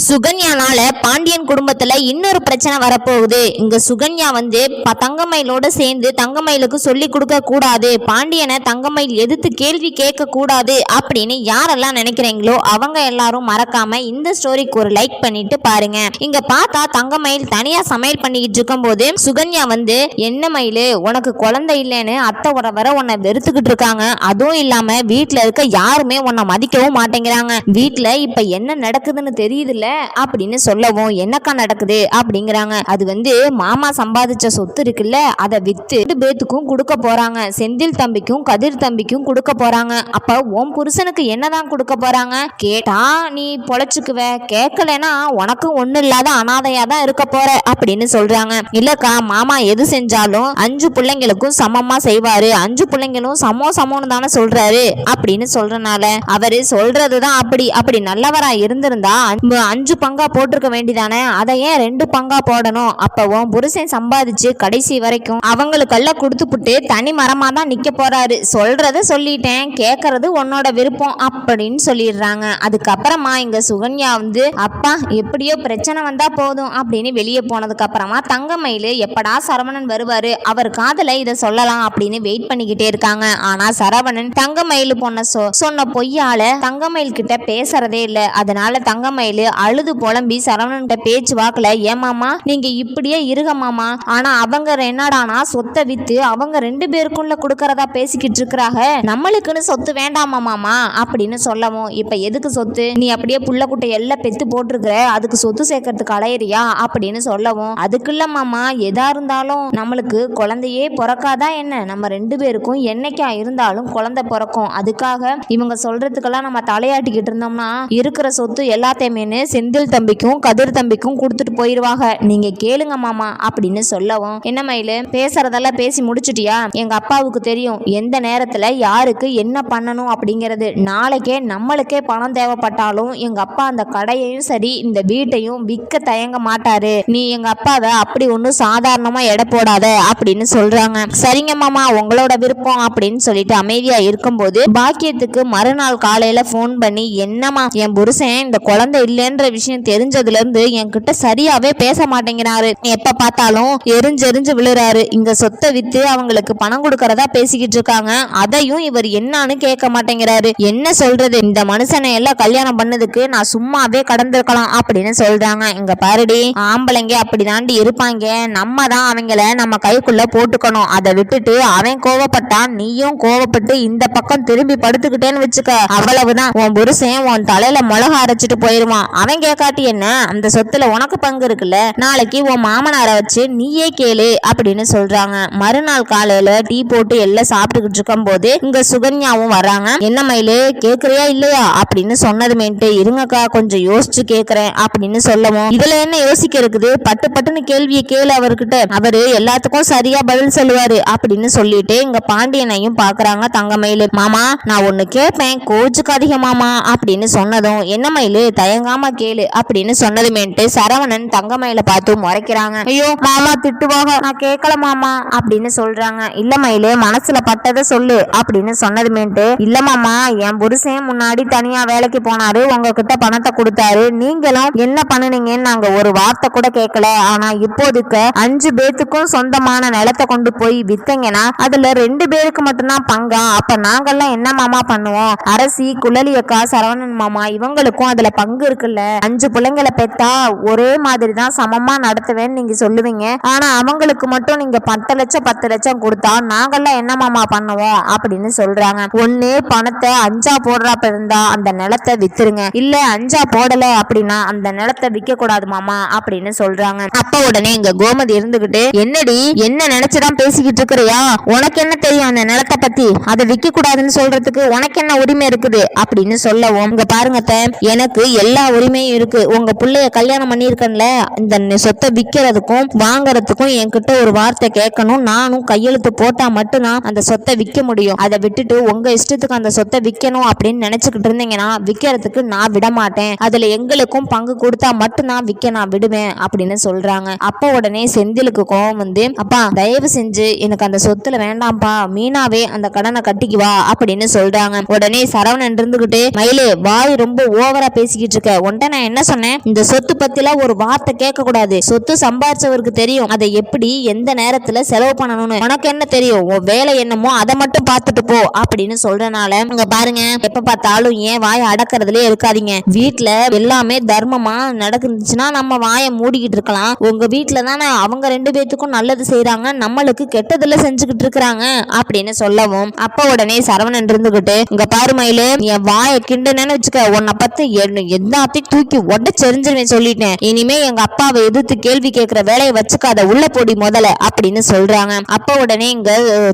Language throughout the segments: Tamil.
சுகன்யானால பாண்டியன் குடும்பத்துல இன்னொரு பிரச்சனை வரப்போகுது. இங்க சுகன்யா தங்கமயிலோட சேர்ந்து தங்கமயிலுக்கு சொல்லி கொடுக்க கூடாது, பாண்டியனை தங்கமயில் எதிர்த்து கேள்வி கேட்க கூடாது அப்படின்னு யாரெல்லாம் நினைக்கிறீங்களோ அவங்க எல்லாரும் மறக்காம இந்த ஸ்டோரிக்கு ஒரு லைக் பண்ணிட்டு பாருங்க. இங்க பார்த்தா தங்கமயில் தனியா சமையல் பண்ணிக்கிட்டு இருக்கும் போது சுகன்யா என்ன மயிலு உனக்கு குழந்தை இல்லைன்னு அத்தை வர உன்னை வெறுத்துக்கிட்டு இருக்காங்க, அதுவும் இல்லாம வீட்டுல இருக்க யாருமே உன்னை மதிக்கவும் மாட்டேங்கிறாங்க, வீட்டுல இப்ப என்ன நடக்குதுன்னு தெரியுதுல்ல அப்படின்னு சொல்லவும் என்னக்கா நடக்குது அப்படிங்கிறாங்க. அது மாமா சம்பாதிச்ச சொத்து இருக்குல்ல, அதை வித்து 2 பேத்துக்கும் கொடுக்க போறாங்க, செந்தில் தம்பிக்கும் கதிர் தம்பிக்கும் கொடுக்க போறாங்க. அப்ப உன் புருஷனுக்கு என்னதான் கொடுக்க போறாங்க, கேட்டா நீ பொழைச்சுக்குவ, கேட்கலன்னா உனக்கும் ஒண்ணு இல்லாத அனாதையா தான் இருக்க போற அப்படின்னு சொல்றாங்க. இல்லக்கா மாமா எது செஞ்சாலும் 5 பிள்ளைங்களுக்கும் சமமா செய்வாரு, 5 பிள்ளைங்களும் சமம்னு தானே சொல்றாரு அப்படின்னு சொல்றனால அவரு சொல்றதுதான் அப்படி நல்லவரா இருந்திருந்தா 5 பங்கா போட்டிருக்க வேண்டிதானே, அதை ஏன் 2 பங்கா போடணும், அப்பவும் புருஷன் சம்பாதிச்சு கடைசி வரைக்கும் அவங்களுக்கெல்லாம் கொடுத்துப்புட்டு தனி மரமா தான் நிக்க போறாரு, சொல்றத சொல்லிட்டேன், கேட்கறது உன்னோட விருப்பம் அப்படின்னு சொல்லிடுறாங்க. அதுக்கப்புறமா இங்க சுகன்யா அப்பா எப்படியோ பிரச்சனை வந்தா போதும் அப்படின்னு வெளியே போனதுக்கு அப்புறமா தங்கமயில் எப்படா சரவணன் வருவாரு, அவர் காதல இதை சொல்லலாம் அப்படின்னு வெயிட் பண்ணிக்கிட்டே இருக்காங்க. ஆனா சரவணன் தங்கமயில் சொன்ன பொய்யால தங்கமயில் கிட்ட பேசுறதே இல்ல. அதனால தங்கமயில் அழுது புலம்பி சரவணன்கிட்ட பேச்சு வாக்கல, ஏமாமா நீங்க இப்படியே இருக மாமா, ஆனா அவங்க என்னடானா சொத்தை வித்து அவங்க 2 பேருக்குள்ள கொடுக்கறதா பேசிக்கிட்டு இருக்கிறாங்க, நம்மளுக்குன்னு சொத்து வேண்டாமா மாமா அப்படின்னு சொல்லவும், இப்ப எதுக்கு சொத்து, நீ அப்படியே புள்ள குட்டை எல்லாம் பெத்து போட்டிருக்கிற, அதுக்கு சொத்து சேர்க்கறதுக்கு அலையறியா அப்படின்னு சொல்லவும், அதுக்குள்ள மாமா எதா இருந்தாலும் நம்மளுக்கு குழந்தையே பிறக்காதா என்ன, நம்ம 2 பேருக்கும் என்னைக்கா இருந்தாலும் குழந்தை பிறக்கும், அதுக்காக இவங்க சொல்றதுக்கெல்லாம் நம்ம தலையாட்டிக்கிட்டு இருந்தோம்னா இருக்கிற சொத்து எல்லாத்தையுமே செந்தில் தம்பிக்கும் கதிர் தம்பிக்கும் கொடுத்துட்டு போயிருவாங்க, நீங்க கேளுங்க மாமா அப்படின்னு சொல்லவும், என்ன மயிலு பேசுறதெல்லாம் பேசி முடிச்சுட்டியா, எங்க அப்பாவுக்கு தெரியும் எந்த நேரத்துல யாருக்கு என்ன பண்ணணும் அப்படிங்கிறது, நாளைக்கே நம்மளுக்கே பணம் தேவைப்பட்டாலும் எங்க அப்பா அந்த கடையையும் சரி இந்த வீட்டையும் விற்க தயங்க மாட்டாரு, நீ எங்க அப்பாவை அப்படி ஒன்றும் சாதாரணமா எடை போடாத அப்படின்னு சொல்றாங்க. சரிங்க மாமா உங்களோட விருப்பம் அப்படின்னு சொல்லிட்டு அமைதியா இருக்கும்போது பாக்கியத்துக்கு மறுநாள் காலையில போன் பண்ணி, என்னமா என் புருஷன் இந்த குழந்தை இல்லைன்ற விஷயம் தெரிஞ்சதுல இருந்து என்கிட்ட சரியாவே பேச மாட்டேங்கிறாரு, எப்ப பார்த்தாலும் எரிஞ்செரிஞ்சு விழுறாரு, இங்க சொத்தை வித்து அவங்களுக்கு பணம் கொடுக்கறதா பேசிக்கிட்டு இருக்காங்க, அதையும் இவர் என்னன்னு கேட்க மாட்டேங்கிறாரு, என்ன சொல்றது, இந்த மனுஷனை எல்லாம் கல்யாணம் பண்ணதுக்கு நான் சும்மாவே கடந்திருக்கலாம் அப்படின்னு சொல்றாங்க. இங்க பாருடி ஆம்பளைங்க அப்படி தாண்டி இருப்பாங்க, நம்ம தான் அவங்கள நம்ம கைக்குள்ள போட்டுக்கணும், அதை விட்டுட்டு அவன் கோவப்பட்டா நீயும் கோவப்பட்டு இந்த பக்கம் திரும்பி படுத்துக்கிட்டேன்னு வச்சுக்க, அவ்வளவுதான் உன் புருஷன் உன் தலையில மிளகா அரைச்சிட்டு போயிருவான், அவன் கேட்காட்டி என்ன அந்த சொத்துல உனக்கு பங்கு இருக்குல்ல, நாளைக்கு உன் மாமனாரை வச்சு நீயே கேளு அப்படின்னு சொல்றாங்க. மறுநாள் காலையில டீ போட்டு எல்லாம் சாப்பிட்டுக்கிட்டு இருக்கும் போது இங்க சுகன்யாவும் வர்றாங்க. என்ன மயிலு கேக்குறியா இல்லையா அப்படின்னு சொன்னதுமேட்டு, இருங்கக்கா கொஞ்சம் யோசிச்சு கேக்குறேன் அப்படின்னு சொல்லவும், இதுல என்ன யோசிக்க இருக்குது, பட்டுன்னு கேள்வியை கேளு அவர்கிட்ட, அவரு எல்லாத்துக்கும் சரியா பதில் சொல்லுவாரு அப்படின்னு சொல்லிட்டு இங்க பாண்டியனையும் பாக்குறாங்க தங்கமயிலு. மாமா நான் ஒண்ணு கேட்பேன் கோச்சுக்காதீங்க மாமா அப்படின்னு சொன்னதும், என்ன மயிலு தயங்காம கேளு அப்படின்னு சொன்னதுமேட்டு சரவணன் தங்கமயில பார்த்து முறைக்கிறாங்க. ஐயோ மாமா திட்டுவாங்க, நான் கேட்கல மாமா அப்படின்னு சொல்றாங்க. இல்ல மயிலு மனசுல பட்டதை சொல்லு அப்படின்னு சொன்னதுமேட்டு, இல்ல மாமா என் புருஷன் முன்னாடி தனியா வேலைக்கு போனாரு, உங்ககிட்ட பணத்தை கொடுத்தாரு, நீங்களும் என்ன பண்ணுனீங்கன்னு நாங்க ஒரு வார்த்தை கூட கேட்கல, ஆனா இப்போதுக்கு 5 பேத்துக்கும் சொந்தமான நிலத்தை கொண்டு போய் வித்தீங்கன்னா அதுல 2 பேருக்கு மட்டும்தான் பங்கா, அப்ப நாங்கெல்லாம் என்ன மாமா பண்ணுவோம், அரசி குழலி அக்கா சரவணன் மாமா இவங்களுக்கும் அதுல பங்கு இருக்குல்ல, 5 பிள்ளைங்களை பெத்தா ஒரே மாதிரி தான் சமமா நடத்துவேன்னு நீங்க சொல்லுவீங்க, ஆனா அவங்களுக்கு மட்டும் நீங்க 10 லட்சம் கொடுத்தா நாங்கெல்லாம் என்ன மாமா பண்ணுவோம் அப்படின்னு சொல்றாங்க. ஒண்ணு பணத்தை 5ஆ போடுறாப்ப இருந்தா அந்த நிலத்தை வித்துருங்க, இல்ல 5ஆ போடல அப்படின்னா அந்த நிலத்தை விற்க கூடாது மாமா அப்படின்னு சொல்றாங்க. அப்ப உடனே இங்க கோமதி இருந்துகிட்டு, என்னடி என்ன நினைச்சுதான் பேசிக்கிட்டு இருக்கிறியா, உனக்கு என்ன தெரியும் அந்த நிலத்தை பத்தி, அதை விற்க கூடாதுன்னு சொல்றதுக்கு உனக்கு என்ன உரிமை இருக்குது அப்படின்னு சொல்லவும், இங்க பாருங்க எனக்கு எல்லா உரிமையும் இருக்கு, உங்க பிள்ளைய கல்யாணம் பண்ணிருக்கேன்ல, இந்த சொத்தை விற்கிறதுக்கும் வாங்கறதுக்கும் என்கிட்ட ஒரு வார்த்தை கேட்கணும், நானும் கையெழுத்து போட்டா மட்டும்தான் அந்த சொத்தை விற்க முடியும், அதை விட்டுட்டு உங்க இஷ்டத்துக்கு அந்த சொத்தை விற்கணும் அப்படின்னு நினைச்சுக்கிட்டு இருந்தீங்கன்னா விற்கிறதுக்கு நான் விட மாட்டேன், அதுல எங்களுக்கும் பங்கு கொடுத்தா மட்டும்தான் விற்க நான் விடுவேன் அப்படின்னு சொல்றாங்க. அப்ப உடனே செந்திலுக்கு கோவம் அப்பா தயவு செஞ்சு எனக்கு அந்த சொத்துல வேண்டாம்ப்பா, மீனாவே அந்த கடனை கட்டிக்குவா அப்படின்னு சொல்றாங்க. உடனே சரவணன் இருந்துகிட்டு, மயிலே வாய் ரொம்ப ஓவரா பேசிக்கிட்டு இருக்க, உன்ட்ட நான் என்ன சொன்னேன், இந்த சொத்து பத்திலாம் ஒரு வார்த்தை கேட்க கூடாது. சொத்து சம்பாதிச்சவருக்கு தெரியும் அதை எப்படி எந்த நேரத்துல செலவு பண்ணணும்னு. உனக்கு என்ன தெரியும், உன் வேலை என்னமோ அதை மட்டும் பார்த்துட்டு போ அப்படின்னு சொல்றனால இங்க பாருங்க, எப்ப பார்த்தாலும் ஏன் வாயை அடக்கிறதுலே இருக்காதீங்க. வீட்டுல எல்லாமே தர்மமா நடந்துச்சுன்னா நம்ம வாயை மூடிக்கிட்டு இருக்கலாம். உங்க வீட்டுல தானே அவங்க 2 பேத்துக்கும் நல்லது செய்யறாங்க, நம்மளுக்கு கெட்டதுல செஞ்சுக்கிட்டு இருக்கிறாங்க அப்படின்னு சொல்லவும் அப்ப உடனே சரவணன் இருந்துகிட்டு, இங்க பாரு மயிலு, என் வாயை கிண்டுனேன்னு வச்சுக்க, உன்னை பத்தி எல்லாத்தையும் தூக்கி உடச்செறிஞ்சிருவேன் சொல்லிட்டேன். இனிமே எங்க அப்பாவை எதிர்த்து கேள்வி கேட்கிற வேலையை வச்சுக்காத, உள்ள போடி முதல்ல அப்படின்னு சொல்றாங்க. அப்ப உடனே இங்க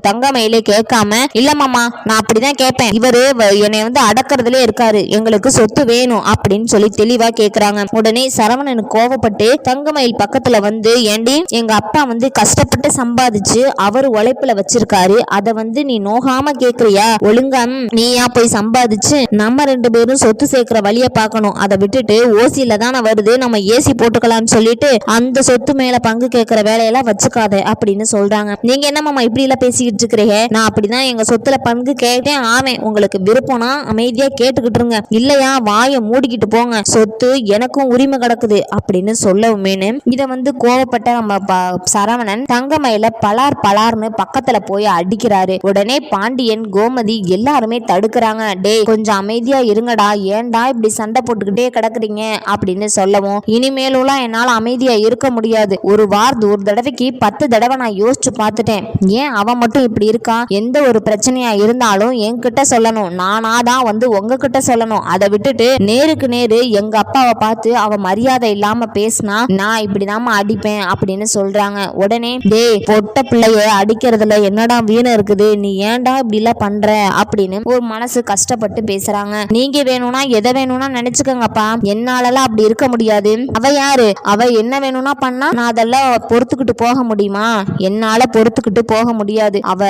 தங்கமயிலே கேட்காம, இல்ல மாமா நான் அப்படிதான் கேட்பேன், இவரு என்னை அடக்கிறதுலே இருக்காரு, எங்களுக்கு சொத்து வேணும் அப்படின்னு சொல்லி தெளிவா கேக்குறாங்க. உடனே சரவணனுக்கு கோவப்பட்டு தங்கமயில் பக்கத்துல வந்து, ஏண்டி எங்க அப்பா கஷ்டப்பட்டு சம்பாதிச்சு அவர் உழைப்புல வச்சிருக்காரு, அதை நீ நோகாம கேக்குறியா? ஒழுங்கா நீயா போய் சம்பாதிச்சு நம்ம 2 பேரும் சொத்து சேர்க்கிற வழிய பார்க்கணும். அதை விட்டுட்டு ஓசியில தானே வருது, நம்ம ஏசி போட்டுக்கலாம்னு சொல்லிட்டு அந்த சொத்து மேல பங்கு கேட்கிற வேலையெல்லாம் வச்சுக்காத அப்படின்னு சொல்றாங்க. நீங்க என்ன மாமா இப்படி எல்லாம் பேசிக்கிட்டு இருக்கிறீங்க? நான் அப்படிதான் எங்க சொத்துல பங்கு கேட்டேன் ஆவேன், உங்களுக்கு விருப்பம்னா அமைதியா கேட்டுக்கிட்டு இருங்க, இல்லையா வாயை மூடிக்கிட்டு போங்க, சொத்து எனக்கும் உரிமை கிடக்குது அப்படின்னு சொல்லவுமேனு இதை கோவப்பட்ட நம்ம சரவணன் தங்கமயில பலார்னு பக்கத்துல போய் அடிக்கிறாரு. உடனே பாண்டியன் கோமதி எல்லாருமே தடுக்கிறாங்க. டேய் கொஞ்சம் அமைதியா இருங்கடா, ஏன்டா இப்படி சண்டை போட்டுக்கிட்டே கிடக்குறீங்க அப்படின்னு சொல்லவும், இனிமேலும் என்னால அமைதியா இருக்க முடியாது, ஒரு தடவைக்கு 10 தடவை நான் யோசிச்சு பார்த்துட்டேன், ஏன் அவன் மட்டும் இப்படி இருக்கா, எந்த ஒரு பிரச்சனையா இருந்தாலும் என்கிட்ட சொல்லணும், நானாதான் உங்ககிட்ட சொல்லணும், அதை விட்டுட்டு நேருக்கு நேரு எங்க அப்பாவை பார்த்து அவ மரியாதை இல்லாம பேசினா நான் இப்படிதாம அடிப்பேன் அப்படின்னு சொல்றாங்க. உடனே டேய் பொட்ட பிள்ளைய அடிக்கிறதுல என்னடா வீணம் இருக்குது, நீ ஏன்டா இப்படி எல்லாம் பண்ற அப்படின்னு ஒரு மனசு கஷ்டப்பட்டு பேசுறாங்க. நீங்க வேணும்னா எதை வேணும்னா நினைச்சுக்கங்கப்பா, என்னாலலாம் அப்படி இருக்க முடியாது, அவ யாரு, அவ என்ன வேணும்னா பண்ணா நான் அதெல்லாம் பொறுத்துக்கிட்டு போக முடியுமா, என்னால பொறுத்துக்கிட்டு போக முடியாது, அவ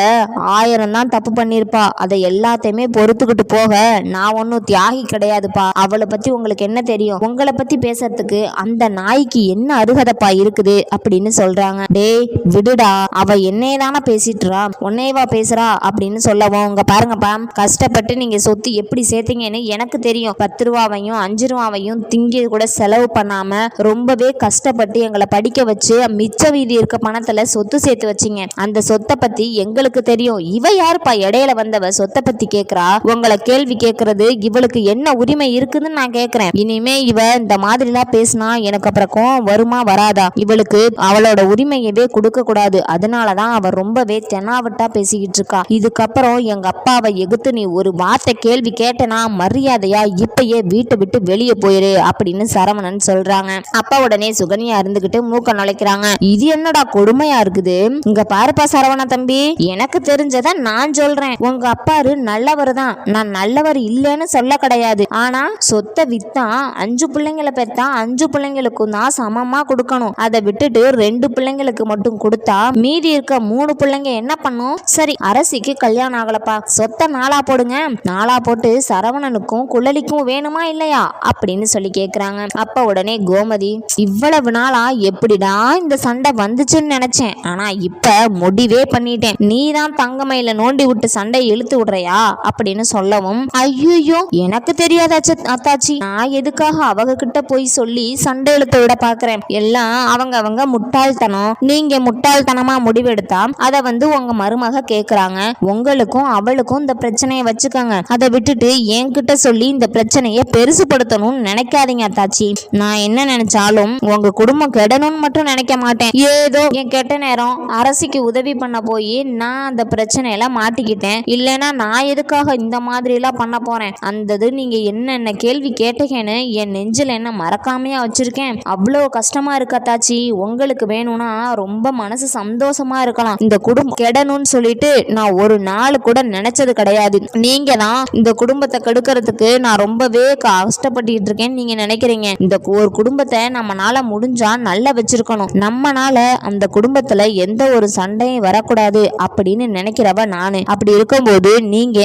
1000 தான் தப்பு பண்ணிருப்பா, அதை எல்லாத்தையுமே பொறுத்துக்கிட்டு போக நான் ஒன்னும் தியாகி கிடையாதுப்பா, அவளை பத்தி உங்களுக்கு என்ன தெரியும், உங்களை பத்தி பேசுறதுக்கு அந்த நாய்க்கு என்ன அருகதைப்பா இருக்குது அப்படின்னு சொல்றாங்க. டேய் விடுடா, அவ என்னைய தானே பேசிட்டுறா, உன்னையவா பேசுறா அப்படின்னு சொல்லவும், உங்க பாருங்கப்பா கஷ்டப்பட்டு நீங்க சொத்து எப்படி சேர்த்தீங்கன்னு எனக்கு தெரியும், 10 ரூபாவையும் 5 ரூபாவையும் திங்க கூட செலவு பண்ணாம ரொம்பவே கஷ்டப்பட்டு எங்களை படிக்க வச்சு மிச்ச வீதி இருக்க பணத்துல சொத்து சேர்த்து வச்சீங்க, அந்த சொத்தை பத்தி எங்களுக்கு தெரியும், இவ யாருப்பா இடையில வந்தவ சொத்தை பத்தி கேக்குறா, உங்களை கேள்வி கேட்கறது இவளுக்கு என்ன உரிமை இருக்குதுன்னு நான் கேக்குறேன், இனிமே இவ இந்த மாதிரிலாம் பேசினா எனக்கு அப்புறம் கோவம் வருமா வராதா, இவளுக்கு அவளோட உரிமையவே கொடுக்க கூடாது, அதனாலதான் அவ ரொம்பவே தெனாவட்டா பேசிக்கிட்டு இருக்கா, இதுக்கப்புறம் எங்க அப்பாவை எகுத்து நீ ஒரு வார்த்தை கேள்வி கேட்டனா மரியாதையா இப்பயே வீட்டை விட்டு வெளியே போயிரு அப்படின்னு சரவணன் சொல்றாங்க. அப்பா உடனே சுகன்யா இருந்துகிட்டு மூக்க நுழைக்கிறாங்க. இது என்னடா கொடுமையா இருக்குது, இங்க பாருப்பா சரவண தம்பி, எனக்கு தெரிஞ்சத நான் சொல்றேன், உங்க அப்பாரு நல்லவர் தான், நான் நல்லவர் இல்லைன்னு சொல்ல கிடையாது, ஆனா சொத்தை வித்தா 5 பிள்ளைங்களை பெத்தா 5 பிள்ளைங்களுக்கும் தான் சமமா கொடுக்கணும், அதை விட்டுட்டு 2 பிள்ளைங்களுக்கு மட்டும் கொடுத்தா மீதி இருக்க 3 பிள்ளைங்க என்ன பண்ணும், சரி அரசிக்கு கல்யாணம் ஆகலப்பா, சொத்தை 4 போடுங்க, 4 போட்டு சரவணனுக்கும் குழலிக்கும் வேணுமா இல்லையா அப்படின்னு சொல்லி கேக்குறாங்க. அப்ப உடனே கோமதி, இவ்வளவு நாளா எப்படிடா இந்த சண்டை வந்துச்சுன்னு நினைச்சேன், ஆனா இப்ப முடிவே பண்ணிட்டேன், நீ தான் தங்கமயில நோண்டி விட்டு சண்டை இழுத்து விடுறியா அப்படின்னு சொல்லவும், ஐயோ எனக்கு தெரியாதாச்சு அத்தாச்சி, நான் எதுக்காக அவங்க கிட்ட போய் சொல்லி சண்டை இழுத்து விட பாக்குறேன், எல்லாம் அவங்க முட்டாள்தனம், நீங்க முட்டாள்தனமா முடிவெடுத்தா அதை உங்க மருமக கேக்குறாங்க, உங்களுக்கும் அவளுக்கும் இந்த பிரச்சனையை வச்சுக்கோங்க, அதை விட்டுட்டு என்கிட்ட சொல்லி இந்த பிரச்சனையை பெருசுபடுத்தணும்னு நினைக்காதீங்க அத்தாச்சி, நான் என்ன நினைச்சாலும் உங்க குடும்பம் கெடணும்னு மட்டும் நினைக்க மாட்டேன், ஏதோ என் கெட்ட நேரம் அரசிக்கு உதவி பண்ண போய் நான் அந்த பிரச்சனையில மாட்டிக்கிட்டேன், இல்லைன்னா நான் எதுக்காக இந்த மாதிரி எல்லாம் பண்ண போறேன், அந்த நீங்க என்னென்ன கேள்வி கேட்டீங்கன்னு என் நெஞ்சில் என்ன மறக்காமையா வச்சிருக்கேன், அவ்வளோ கஷ்டமா இருக்கு அத்தாச்சி, உங்களுக்கு வேணும்னா ரொம்ப மனசு சந்தோஷமா இருக்கலாம், இந்த குடும்பம் கெடணும்னு சொல்லிட்டு நான் ஒரு நாள் கூட நினைச்சது கிடையாது, நீங்க தான் இந்த குடும்பத்தை கெடுக்கிறதுக்கு நான் ரொம்பவே கஷ்டப்பட்டு இருக்கேன்னு நீங்க நினைக்கிறீங்க, இந்த ஒரு குடும்பத்தை நம்மனால முடிஞ்சா நல்லா வச்சிருக்கணும், நம்மனால அந்த குடும்பத்துல எந்த ஒரு சண்டையும் வரக்கூடாது அப்படின்னு நினைக்கிறவ நானு, அப்படி இருக்கும்போது நீங்க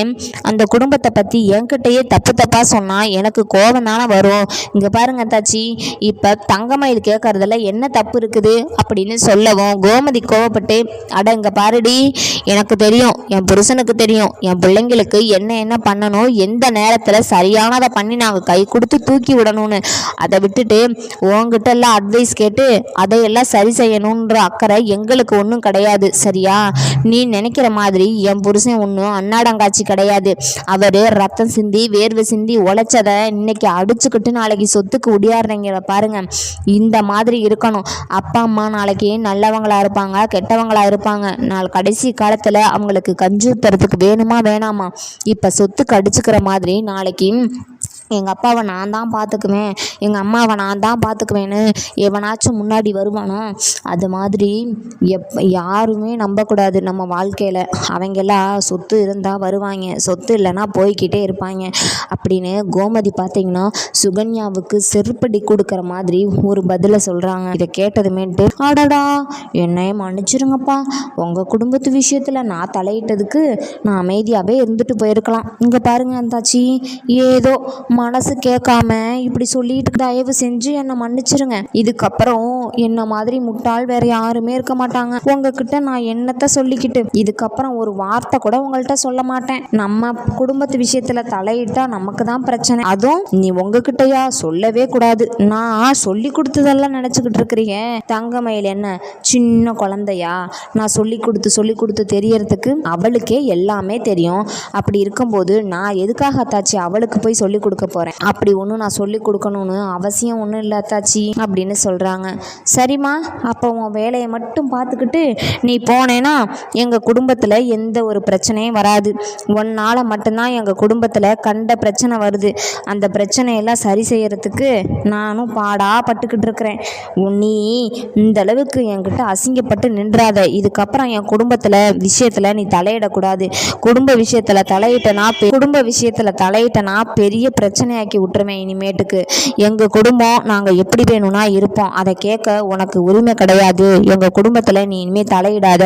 அந்த குடும்பத்தை பத்தி என்கிட்டயே தப்பா சொன்னா எனக்கு கோபம் தானே வரும், இங்க பாருங்க தாச்சி, இப்ப தங்கமயில் கேட்கறதுல என்ன தப்பு இருக்குது அப்படின்னு சொல்லவும் கோமதி கோவப்பட்டு, அட இங்க பாருடி, எனக்கு தெரியும், என் புருஷனுக்கு தெரியும், என் பிள்ளைங்களுக்கு என்ன பண்ணணும், எந்த நேரத்துல சரியானதை பண்ணி நாங்க கை கொடுத்து தூக்கி விடணும்னு. அதை விட்டுட்டு உங்ககிட்ட எல்லாம் அட்வைஸ் கேட்டு அதையெல்லாம் சரி செய்யணுன்ற அக்கறை எங்களுக்கு ஒன்றும் கிடையாது, சரியா? நீ நினைக்கிற மாதிரி என் புருஷன் ஒன்றும் அன்னாடங்காட்சி கிடையாது. அவர் ரத்தம் சிந்தி வேர்வை சிந்தி உழைச்சதை இன்னைக்கு அடிச்சுக்கிட்டு நாளைக்கு சொத்துக்கு உடியாடுறீங்கள பாருங்க. இந்த மாதிரி இருக்கணும். அப்பா அம்மா நாளைக்கு நல்லவங்களா இருப்பாங்க, கெட்டவங்களா இருப்பாங்க. நாள் கடைசி காலத்துல அவங்களுக்கு கஞ்சி ஊத்துறதுக்கு வேணுமா வேணாமா? இப்ப சொத்துக்கு அடிச்சுக்கிற மாதிரி நாளைக்கு எங்கள் அப்பாவை நான் தான் பார்த்துக்குவேன், எங்கள் அம்மாவை நான் தான் பார்த்துக்குவேன்னு எவனாச்சும் முன்னாடி வருவானோ? அது மாதிரி யாருமே நம்பக்கூடாது நம்ம வாழ்க்கையில். அவங்கெல்லாம் சொத்து இருந்தால் வருவாங்க, சொத்து இல்லைன்னா போய்கிட்டே இருப்பாங்க அப்படின்னு கோமதி பார்த்தீங்கன்னா சுகன்யாவுக்கு செருப்படி கொடுக்குற மாதிரி ஒரு பதிலை சொல்கிறாங்க. இதை கேட்டதுமேட்டு ஆடாடா என்னைய மன்னிச்சிருங்கப்பா, உங்கள் குடும்பத்து விஷயத்தில் நான் தலையிட்டதுக்கு நான் அமைதியாகவே இருந்துட்டு போயிருக்கலாம். இங்கே பாருங்க அந்தாச்சி, ஏதோ மனசு கேட்காம இப்படி சொல்லிட்டு தயவு செஞ்சு என்னை மன்னிச்சிருங்க. இதுக்கப்புறம் என்ன மாதிரி முட்டாள் வேற யாருமே இருக்க மாட்டாங்க. உங்ககிட்ட நான் என்னத்த சொல்லிக்கிட்டு, இதுக்கப்புறம் ஒரு வார்த்தை கூட உங்கள்கிட்ட சொல்ல மாட்டேன். நம்ம குடும்பத்து விஷயத்துல தலையிட்டா நமக்கு தான் பிரச்சனை. அதுவும் நீ உங்ககிட்டயா சொல்லவே கூடாது. நான் சொல்லி கொடுத்ததெல்லாம் நினைச்சுக்கிட்டு இருக்கிறீங்க. தங்கமயில் என்ன சின்ன குழந்தையா? நான் சொல்லி கொடுத்து தெரியறதுக்கு அவளுக்கே எல்லாமே தெரியும். அப்படி இருக்கும்போது நான் எதுக்காக அத்தாச்சி அவளுக்கு போய் சொல்லி கொடுக்க போறேன்? அப்படி ஒன்றும் நான் சொல்லி கொடுக்கணும்னு அவசியம் ஒன்றும் இல்லை அத்தாச்சி அப்படின்னு சொல்றாங்க. சரிம்மா, அப்போ உன் வேலையை மட்டும் பார்த்துக்கிட்டு நீ போனேன்னா எங்கள் குடும்பத்தில் எந்த ஒரு பிரச்சனையும் வராது. ஒன்னால மட்டும்தான் எங்கள் குடும்பத்தில் கண்ட பிரச்சனை வருது. அந்த பிரச்சனையெல்லாம் சரி செய்யறதுக்கு நானும் பாடா பட்டுக்கிட்டு இருக்கிறேன். நீ இந்த அளவுக்கு என்கிட்ட அசிங்கப்பட்டு நின்றாத. இதுக்கப்புறம் என் குடும்பத்தில் விஷயத்தில் நீ தலையிடக்கூடாது. குடும்ப விஷயத்தில் தலையிட்டனா பெரிய பிரச்சனையாக்கி விட்டுருவேன். இனிமேட்டுக்கு எங்கள் குடும்பம் நாங்கள் எப்படி வேணும்னா இருப்போம். அதை கேட்க உனக்கு உரிமை கிடையாது. எங்கள் குடும்பத்தில் நீ இனிமேல் தலையிடாத.